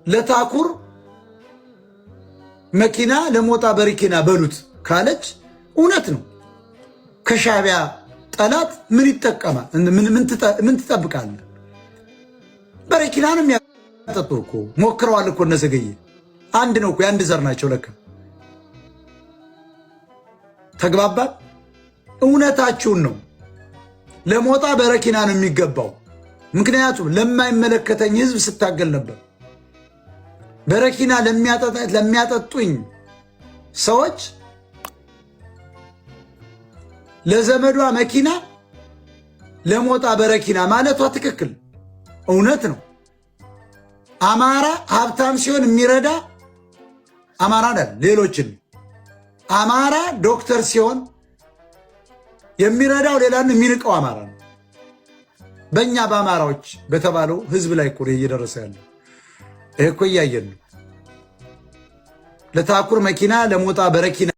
ለታኩር መኪና ለሞጣ በረኪና በሉት ካለች እውነት ነው። ከሻቢያ ጠላት ምን ይጠቀማል? ምን ትጠብቃለህ? በረኪና ነው የሚያጠጡ እኮ ሞክረዋል እኮ እነ ዘገየ አንድ ነው እኮ የአንድ ዘር ናቸው ለካ። ተግባባን? እውነታችሁን ነው። ለሞጣ በረኪና ነው የሚገባው። ምክንያቱም ለማይመለከተኝ ህዝብ ስታገል ነበር። በረኪና ለሚያጠጡኝ ሰዎች ለዘመዷ መኪና ለሞጣ በረኪና ማለቷ ትክክል እውነት ነው። አማራ ሀብታም ሲሆን የሚረዳ አማራ አይደል? ሌሎችን አማራ ዶክተር ሲሆን የሚረዳው ሌላን የሚንቀው አማራ ነው። በእኛ በአማራዎች በተባለው ህዝብ ላይ እኮ እየደረሰ ያለው ይሄ እኮ እያየን ነው። ለታኩር መኪና ለሞጣ በረኪና